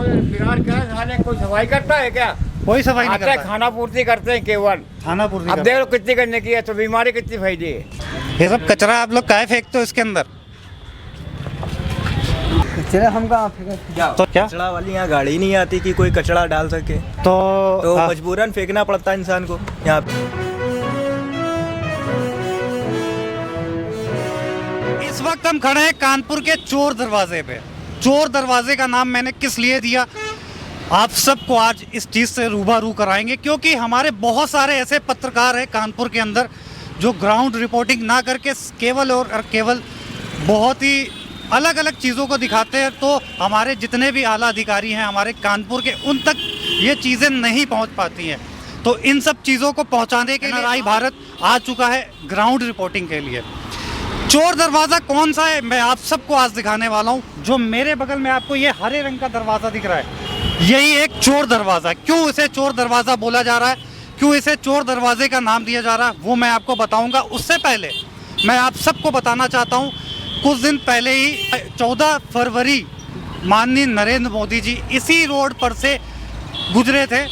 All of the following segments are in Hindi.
बिहार क्या साले कोई सफाई करता है क्या? कोई सफाई नहीं आते करता है। खाना पूर्ति करते हैं केवल। खाना पूर्ति अब करता देख लो कितनी गंदगी है, तो बीमारी कितनी फैली है। है। ये सब कचरा आप लोग काहे फेंकते हो इसके अंदर? चले हम कहाँ फेंके? तो क्या कचड़ा वाली यहाँ गाड़ी नहीं आती कि कोई कचड़ा डाल सके, तो हाँ, मजबूरन फेंकना पड़ता है इंसान को यहाँ पे। इस वक्त हम खड़े हैं कानपुर के चोर दरवाजे पे। चोर दरवाजे का नाम मैंने किस लिए दिया, आप सबको आज इस चीज़ से रूबरू कराएंगे, क्योंकि हमारे बहुत सारे ऐसे पत्रकार हैं कानपुर के अंदर जो ग्राउंड रिपोर्टिंग ना करके केवल और केवल बहुत ही अलग अलग चीज़ों को दिखाते हैं। तो हमारे जितने भी आला अधिकारी हैं हमारे कानपुर के, उन तक ये चीज़ें नहीं पहुंच पाती हैं। तो इन सब चीज़ों को पहुंचाने के लिए NRI भारत आ चुका है ग्राउंड रिपोर्टिंग के लिए। चोर दरवाज़ा कौन सा है मैं आप सबको आज दिखाने वाला हूँ। जो मेरे बगल में आपको ये हरे रंग का दरवाज़ा दिख रहा है, यही एक चोर दरवाज़ा। क्यों इसे चोर दरवाज़ा बोला जा रहा है, क्यों इसे चोर दरवाजे का नाम दिया जा रहा है, वो मैं आपको बताऊंगा। उससे पहले मैं आप सबको बताना चाहता हूँ, कुछ दिन पहले ही 14 फरवरी माननीय नरेंद्र मोदी जी इसी रोड पर से गुजरे थे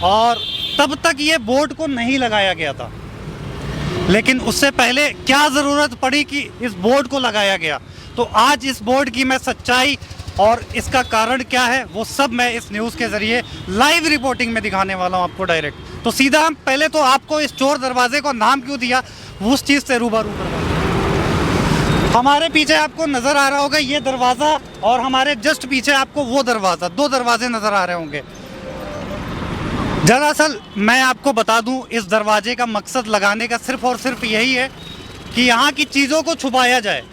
और तब तक ये बोर्ड को नहीं लगाया गया था। लेकिन उससे पहले क्या ज़रूरत पड़ी कि इस बोर्ड को लगाया गया। तो आज इस बोर्ड की मैं सच्चाई और इसका कारण क्या है वो सब मैं इस न्यूज़ के ज़रिए लाइव रिपोर्टिंग में दिखाने वाला हूँ आपको डायरेक्ट। तो सीधा हम पहले तो आपको इस चोर दरवाजे को नाम क्यों दिया वो उस चीज़ से रूबरू करवा। हमारे पीछे आपको नज़र आ रहा होगा ये दरवाज़ा और हमारे जस्ट पीछे आपको वो दरवाज़ा, दो दरवाजे नज़र आ रहे होंगे। दरअसल मैं आपको बता दूं, इस दरवाजे का मकसद लगाने का सिर्फ और सिर्फ यही है कि यहाँ की चीज़ों को छुपाया जाए,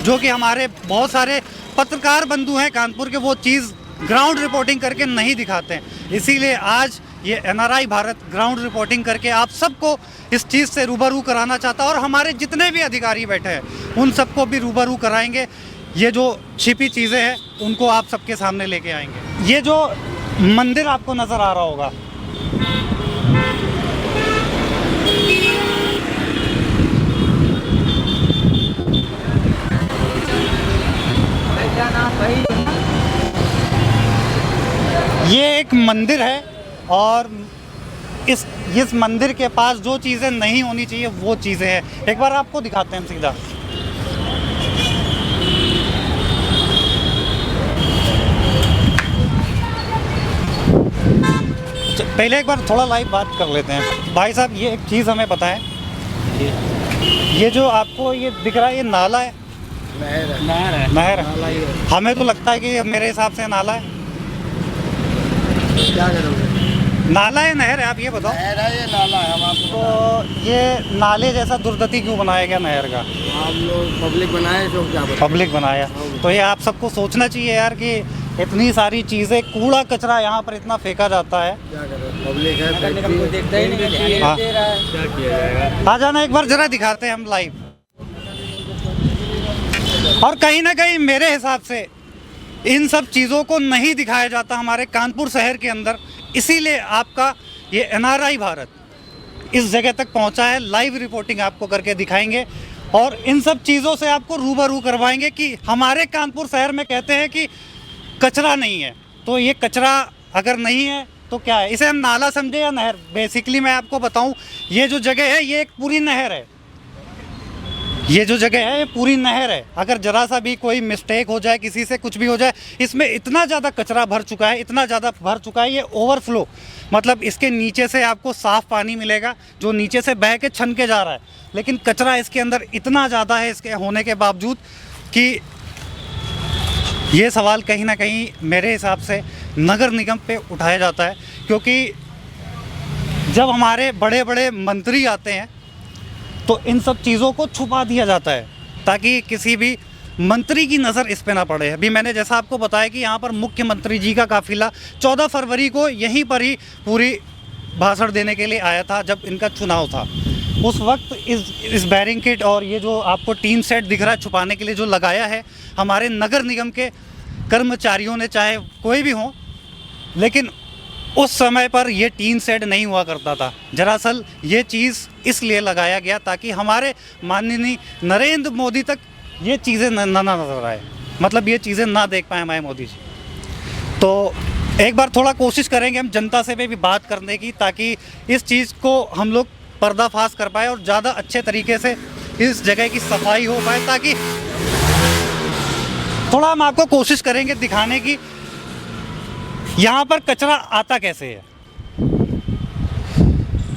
जो कि हमारे बहुत सारे पत्रकार बंधु हैं कानपुर के, वो चीज़ ग्राउंड रिपोर्टिंग करके नहीं दिखाते हैं। इसीलिए आज ये NRI भारत ग्राउंड रिपोर्टिंग करके आप सबको इस चीज़ से रूबरू कराना चाहता है और हमारे जितने भी अधिकारी बैठे हैं उन सबको भी रूबरू कराएंगे। ये जो छिपी चीज़ें हैं उनको आप सबके सामने लेके आएंगे। ये जो मंदिर आपको नज़र आ रहा होगा, ये एक मंदिर है और इस मंदिर के पास जो चीज़ें नहीं होनी चाहिए वो चीज़ें हैं। एक बार आपको दिखाते हैं सीधा। पहले एक बार थोड़ा लाइव बात कर लेते हैं। भाई साहब ये एक चीज़ हमें पता है, ये जो आपको ये दिख रहा है ये नाला है? नहर है। हमें तो लगता है कि मेरे हिसाब से नाला है। क्या करोगे? नाला है नहर है, आप ये बताओ। नहर है, ये नाला है। हम आपको तो ये नाले जैसा दुर्गति क्यों बनाया गया नहर का? आप लोग पब्लिक बनाए जो क्या बताएं? पब्लिक बनाया, तो ये आप सबको सोचना चाहिए यार कि इतनी सारी चीज़ें, कूड़ा कचरा यहाँ पर इतना फेंका जाता है। क्या करें, पब्लिक है, देखता ही नहीं, हाँ। क्या किया जाएगा। आ जाना एक बार जरा दिखाते हैं हम लाइव। और कहीं ना कहीं मेरे हिसाब से इन सब चीज़ों को नहीं दिखाया जाता हमारे कानपुर शहर के अंदर, इसीलिए आपका ये NRI भारत इस जगह तक पहुंचा है। लाइव रिपोर्टिंग आपको करके दिखाएंगे और इन सब चीज़ों से आपको रूबरू करवाएंगे कि हमारे कानपुर शहर में कहते हैं कि कचरा नहीं है, तो ये कचरा अगर नहीं है तो क्या है, इसे हम नाला समझे या नहर? बेसिकली मैं आपको बताऊं, ये जो जगह है ये एक पूरी नहर है। ये जो जगह है ये पूरी नहर है। अगर जरा सा भी कोई मिस्टेक हो जाए, किसी से कुछ भी हो जाए, इसमें इतना ज़्यादा कचरा भर चुका है, इतना ज़्यादा भर चुका है, ये ओवरफ्लो, मतलब इसके नीचे से आपको साफ़ पानी मिलेगा जो नीचे से बह के छन के जा रहा है, लेकिन कचरा इसके अंदर इतना ज़्यादा है इसके होने के बावजूद कि ये सवाल कहीं ना कहीं मेरे हिसाब से नगर निगम पे उठाया जाता है। क्योंकि जब हमारे बड़े बड़े मंत्री आते हैं तो इन सब चीज़ों को छुपा दिया जाता है ताकि किसी भी मंत्री की नज़र इस पे ना पड़े। अभी मैंने जैसा आपको बताया कि यहाँ पर मुख्यमंत्री जी का काफ़िला 14 फरवरी को यहीं पर ही पूरी भाषण देने के लिए आया था जब इनका चुनाव था। उस वक्त इस बैरिकेड और ये जो आपको टीन सेट दिख रहा है छुपाने के लिए जो लगाया है हमारे नगर निगम के कर्मचारियों ने, चाहे कोई भी हो, लेकिन उस समय पर ये टीन सेट नहीं हुआ करता था। दरअसल ये चीज़ इसलिए लगाया गया ताकि हमारे माननीय नरेंद्र मोदी तक ये चीज़ें ना नजर आए, मतलब ये चीज़ें ना देख पाए हमारे मोदी जी। तो एक बार थोड़ा कोशिश करेंगे हम जनता से भी बात करने की, ताकि इस चीज़ को हम लोग पर्दाफाश कर पाए और ज़्यादा अच्छे तरीके से इस जगह की सफाई हो पाए, ताकि थोड़ा हम आपको कोशिश करेंगे दिखाने की यहाँ पर कचरा आता कैसे है।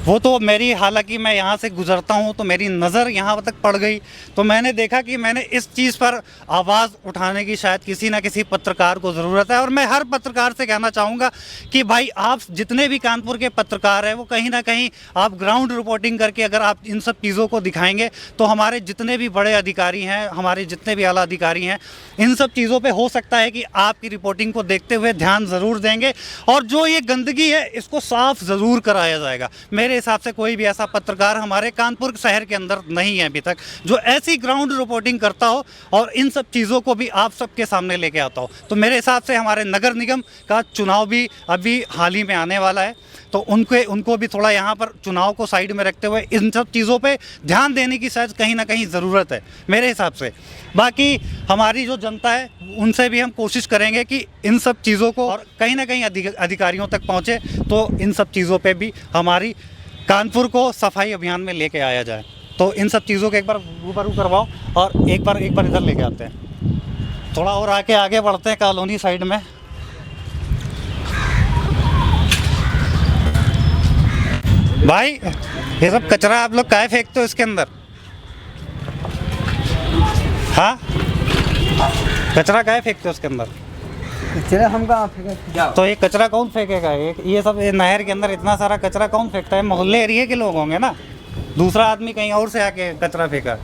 वो तो मेरी, हालांकि मैं यहाँ से गुज़रता हूँ तो मेरी नज़र यहाँ तक पड़ गई, तो मैंने देखा कि मैंने इस चीज़ पर आवाज़ उठाने की शायद किसी ना किसी पत्रकार को ज़रूरत है। और मैं हर पत्रकार से कहना चाहूँगा कि भाई आप जितने भी कानपुर के पत्रकार हैं वो कहीं ना कहीं आप ग्राउंड रिपोर्टिंग करके अगर आप इन सब चीज़ों को दिखाएंगे तो हमारे जितने भी बड़े अधिकारी हैं, हमारे जितने भी आला अधिकारी हैं, इन सब चीज़ों पर हो सकता है कि आपकी रिपोर्टिंग को देखते हुए ध्यान ज़रूर देंगे और जो ये गंदगी है इसको साफ़ ज़रूर कराया जाएगा। मेरे हिसाब से कोई भी ऐसा पत्रकार हमारे कानपुर शहर के अंदर नहीं है अभी तक जो ऐसी ग्राउंड रिपोर्टिंग करता हो और इन सब चीज़ों को भी आप सबके सामने लेके आता हो। तो मेरे हिसाब से हमारे नगर निगम का चुनाव भी अभी हाल ही में आने वाला है, तो उनको भी थोड़ा यहाँ पर चुनाव को साइड में रखते हुए इन सब चीज़ों पे ध्यान देने की शायद कहीं ना कहीं ज़रूरत है मेरे हिसाब से। बाकी हमारी जो जनता है उनसे भी हम कोशिश करेंगे कि इन सब चीज़ों को और कहीं ना कहीं अधिकारियों तक पहुँचे, तो इन सब चीज़ों पर भी हमारी कानपुर को सफाई अभियान में लेके आया जाए। तो इन सब चीज़ों को एक बार रूबरू करवाओ और एक बार इधर लेके आते हैं, थोड़ा और आगे बढ़ते हैं कॉलोनी साइड में। भाई ये सब कचरा आप लोग काहे फेंकते हो इसके अंदर? हाँ, कचरा काहे फेंकते हो इसके अंदर? चले हम कहाँ फेंके? तो ये कचरा कौन फेंकेगा? ये सब नहर के अंदर इतना सारा कचरा कौन फेंकता है? मोहल्ले एरिया के लोग होंगे ना, दूसरा आदमी कहीं और से आके कचरा फेंका।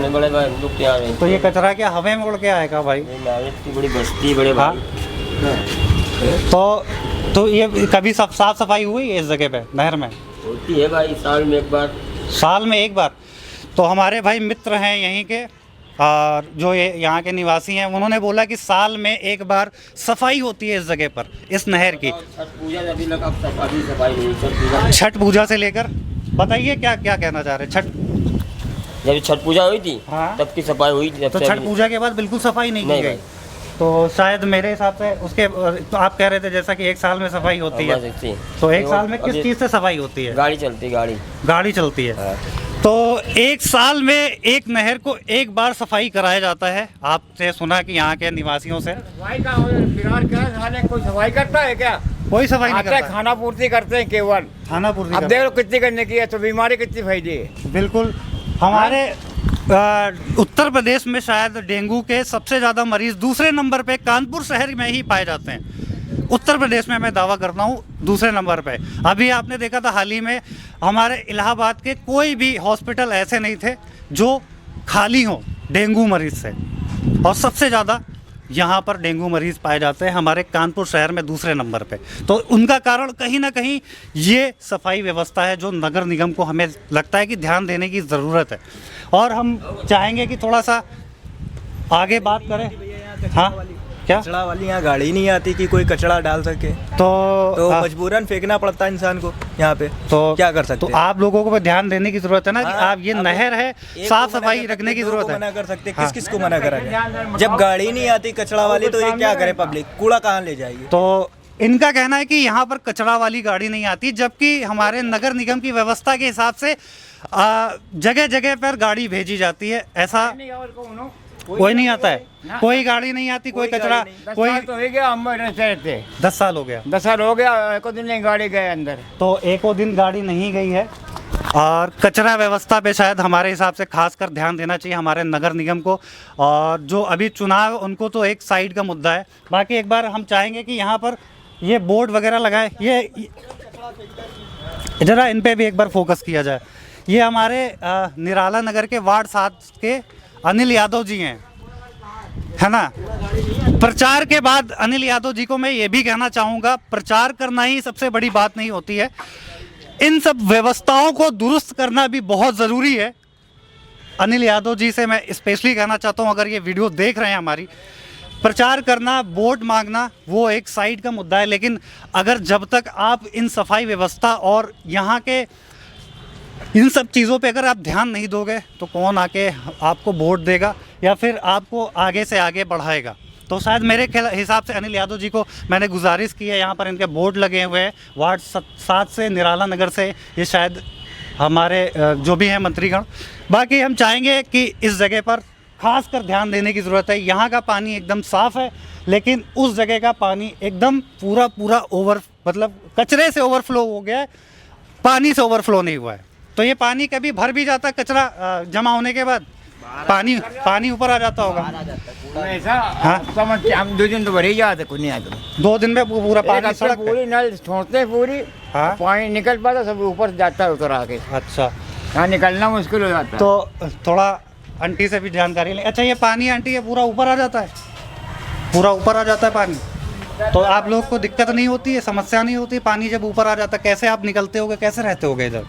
बड़े भाई तो ये कचरा क्या हवा में उड़ के आएगा भाई? इतनी बड़ी बस्ती बड़े भाई। तो ये कभी साफ सफाई हुई है इस जगह पे नहर में? होती है भाई, साल में एक बार। साल में एक बार? तो हमारे भाई मित्र हैं यहीं के और जो ये यहाँ के निवासी हैं, उन्होंने बोला कि साल में एक बार सफाई होती है इस जगह पर, इस नहर की। छठ पूजा अभी लग, अब सफाई नहीं। छठ पूजा से लेकर बताइए क्या क्या कहना चाह रहे हैं? जब छठ पूजा हुई थी हाँ। तब की सफाई हुई थी। तो छठ पूजा के बाद बिल्कुल सफाई नहीं की गई? तो शायद मेरे हिसाब से उसके, तो आप कह रहे थे जैसा कि एक साल में सफाई होती है, तो एक साल में किस चीज़ से सफाई होती है? गाड़ी चलती, गाड़ी चलती है। तो एक साल में एक नहर को एक बार सफाई कराया जाता है। आपसे सुना कि यहाँ के निवासियों से सफाई का बिगाड़ क्या है? कोई सफाई करता है क्या? कोई सफाई नहीं करता। खाना पूर्ति करते हैं केवल, खाना पूर्ति। अब देख लो कितनी करने की है, तो बीमारी कितनी फैली है। बिल्कुल। हमारे उत्तर प्रदेश में शायद डेंगू के सबसे ज़्यादा मरीज दूसरे नंबर पे कानपुर शहर में ही पाए जाते हैं। उत्तर प्रदेश में मैं दावा करता हूँ दूसरे नंबर पे। अभी आपने देखा था हाल ही में हमारे इलाहाबाद के कोई भी हॉस्पिटल ऐसे नहीं थे जो खाली हों डेंगू मरीज से, और सबसे ज़्यादा यहाँ पर डेंगू मरीज़ पाए जाते हैं हमारे कानपुर शहर में दूसरे नंबर पे। तो उनका कारण कहीं ना कहीं ये सफाई व्यवस्था है जो नगर निगम को हमें लगता है कि ध्यान देने की ज़रूरत है। और हम चाहेंगे कि थोड़ा सा आगे बात करें। हाँ, क्या कचरा वाली यहाँ गाड़ी नहीं आती कि कोई कचरा डाल सके, तो मजबूरन फेंकना पड़ता है इंसान को यहाँ पे। तो क्या कर सकते तो आप लोगों को ध्यान देने की जरूरत है ना कि आप ये नहर है, साफ सफाई रखने की जरूरत है। मना कर सकते, किस किस को मना करा जाए? जब गाड़ी नहीं आती कचरा वाली तो ये क्या करे? पब्लिक कूड़ा कहाँ ले जाएगी? तो इनका कहना है कि यहाँ पर कचरा वाली गाड़ी नहीं आती, जबकि हमारे नगर निगम की व्यवस्था के हिसाब से जगह जगह पर गाड़ी भेजी जाती है। ऐसा कोई नहीं आता है, कोई गाड़ी नहीं आती, कोई कचरा, कोई तो हो गया हम रहते 10 साल हो गया, 10 साल हो गया, एक दिन नहीं गाड़ी गए अंदर, तो एको दिन गाड़ी नहीं गई है। और कचरा व्यवस्था पे शायद हमारे हिसाब से खासकर ध्यान देना चाहिए हमारे नगर निगम को। और जो अभी चुनाव उनको तो एक साइड का मुद्दा है, बाकी एक बार हम चाहेंगे कि यहाँ पर ये बोर्ड वगैरह लगाए, ये ज़रा इन पे भी एक बार फोकस किया जाए। ये हमारे निराला नगर के वार्ड 7 के अनिल यादव जी हैं, है ना। प्रचार के बाद अनिल यादव जी को मैं ये भी कहना चाहूँगा, प्रचार करना ही सबसे बड़ी बात नहीं होती है, इन सब व्यवस्थाओं को दुरुस्त करना भी बहुत ज़रूरी है। अनिल यादव जी से मैं स्पेशली कहना चाहता हूँ, अगर ये वीडियो देख रहे हैं हमारी, प्रचार करना, वोट मांगना वो एक साइड का मुद्दा है, लेकिन अगर जब तक आप इन सफाई व्यवस्था और यहाँ के इन सब चीज़ों पे अगर आप ध्यान नहीं दोगे तो कौन आके आपको वोट देगा या फिर आपको आगे से आगे बढ़ाएगा। तो शायद मेरे हिसाब से अनिल यादव जी को मैंने गुजारिश की है, यहाँ पर इनके बोर्ड लगे हुए हैं वार्ड 7 से, निराला नगर से, ये शायद हमारे जो भी हैं मंत्रीगण। बाकी हम चाहेंगे कि इस जगह पर खास कर ध्यान देने की ज़रूरत है। यहाँ का पानी एकदम साफ़ है, लेकिन उस जगह का पानी एकदम पूरा मतलब कचरे से ओवरफ्लो हो गया है, पानी से ओवरफ्लो नहीं हुआ है। तो ये पानी कभी भर भी जाता, कचरा जमा होने के बाद पानी ऊपर आ जाता होगा। ऐसा हाँ। समझ के हम 2 दिन तो भर ही जाते, कुछ नहीं आते। 2 दिन में पूरा पानी सड़क पे। पूरी नल छोड़ते हैं पूरी, हाँ। पानी निकल पाता, सब ऊपर जाता है उतर आके, अच्छा, यहाँ निकलना मुश्किल हो जाता है। तो थोड़ा आंटी से भी जानकारी लें। अच्छा, ये पानी आंटी ये पूरा ऊपर आ जाता है, पूरा ऊपर आ जाता है पानी, तो आप लोग को दिक्कत नहीं होती है, समस्या नहीं होती? पानी जब ऊपर आ जाता है कैसे आप निकलते होगे, कैसे रहते होगे इधर?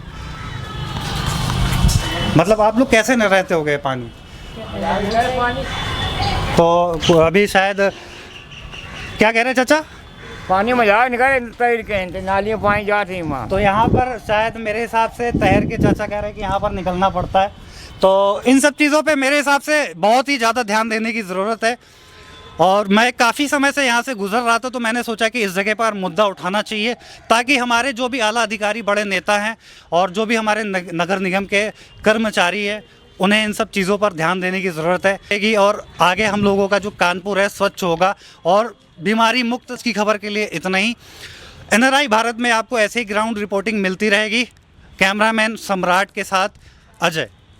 मतलब आप लोग कैसे न रहते होगे पानी? तो अभी शायद क्या कह रहे हैं चाचा? पानी में जा निकले तैर के, नालियाँ पानी जाती हैं वहाँ। तो यहाँ पर शायद मेरे हिसाब से तैर के चाचा कह रहे हैं कि यहाँ पर निकलना पड़ता है। तो इन सब चीज़ों पे मेरे हिसाब से बहुत ही ज़्यादा ध्यान देने की ज़रूरत है। और मैं काफ़ी समय से यहाँ से गुजर रहा था, तो मैंने सोचा कि इस जगह पर मुद्दा उठाना चाहिए, ताकि हमारे जो भी आला अधिकारी, बड़े नेता हैं और जो भी हमारे नगर निगम के कर्मचारी हैं, उन्हें इन सब चीज़ों पर ध्यान देने की ज़रूरत है। और आगे हम लोगों का जो कानपुर है स्वच्छ होगा और बीमारी मुक्त। की खबर के लिए इतना ही। NRI भारत में आपको ऐसे ही ग्राउंड रिपोर्टिंग मिलती रहेगी। कैमरामैन सम्राट के साथ अजय।